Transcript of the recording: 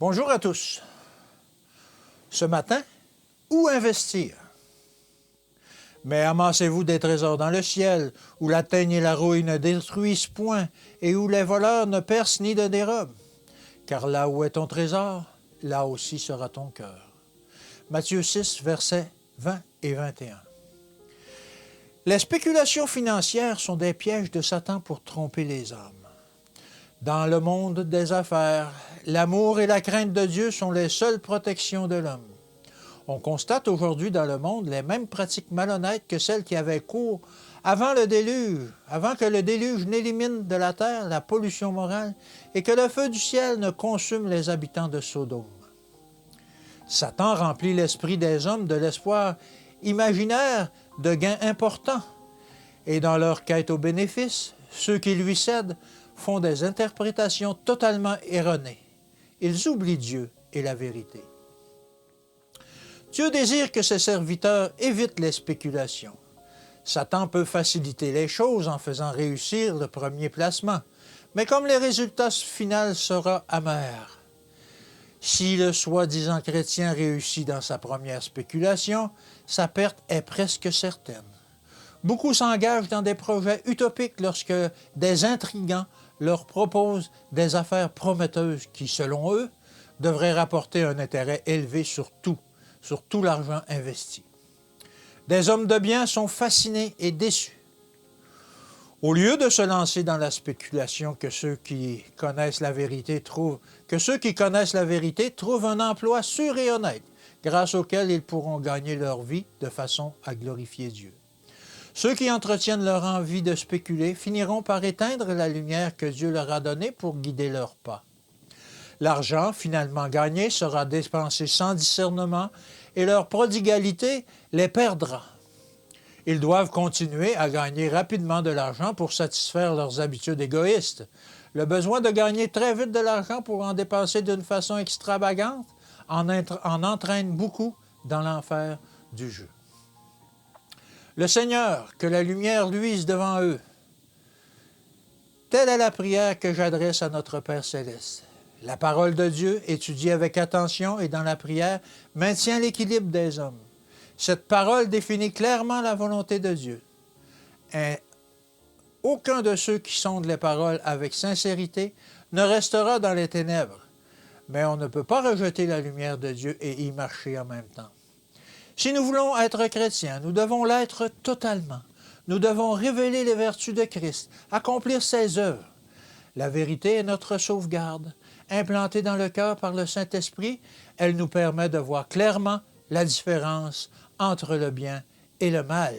Bonjour à tous. Ce matin, où investir? Mais amassez-vous des trésors dans le ciel, où la teigne et la rouille ne détruisent point, et où les voleurs ne percent ni ne dérobent. Car là où est ton trésor, là aussi sera ton cœur. Matthieu 6, versets 20 et 21. Les spéculations financières sont des pièges de Satan pour tromper les âmes. Dans le monde des affaires, l'amour et la crainte de Dieu sont les seules protections de l'homme. On constate aujourd'hui dans le monde les mêmes pratiques malhonnêtes que celles qui avaient cours avant le déluge, avant que le déluge n'élimine de la terre la pollution morale et que le feu du ciel ne consume les habitants de Sodome. Satan remplit l'esprit des hommes de l'espoir imaginaire de gains importants, et dans leur quête au bénéfice, ceux qui lui cèdent font des interprétations totalement erronées. Ils oublient Dieu et la vérité. Dieu désire que ses serviteurs évitent les spéculations. Satan peut faciliter les choses en faisant réussir le premier placement, mais comme le résultat final sera amer. Si le soi-disant chrétien réussit dans sa première spéculation, sa perte est presque certaine. Beaucoup s'engagent dans des projets utopiques lorsque des intrigants leur proposent des affaires prometteuses qui, selon eux, devraient rapporter un intérêt élevé sur tout l'argent investi. Des hommes de bien sont fascinés et déçus. Au lieu de se lancer dans la spéculation que ceux qui connaissent la vérité trouvent un emploi sûr et honnête, grâce auquel ils pourront gagner leur vie de façon à glorifier Dieu. Ceux qui entretiennent leur envie de spéculer finiront par éteindre la lumière que Dieu leur a donnée pour guider leurs pas. L'argent finalement gagné sera dépensé sans discernement et leur prodigalité les perdra. Ils doivent continuer à gagner rapidement de l'argent pour satisfaire leurs habitudes égoïstes. Le besoin de gagner très vite de l'argent pour en dépenser d'une façon extravagante en entraîne beaucoup dans l'enfer du jeu. Le Seigneur, que la lumière luise devant eux. Telle est la prière que j'adresse à notre Père céleste. La parole de Dieu, étudiée avec attention et dans la prière, maintient l'équilibre des hommes. Cette parole définit clairement la volonté de Dieu. Aucun de ceux qui sondent les paroles avec sincérité ne restera dans les ténèbres, mais on ne peut pas rejeter la lumière de Dieu et y marcher en même temps. Si nous voulons être chrétiens, nous devons l'être totalement. Nous devons révéler les vertus de Christ, accomplir ses œuvres. La vérité est notre sauvegarde. Implantée dans le cœur par le Saint-Esprit, elle nous permet de voir clairement la différence entre le bien et le mal.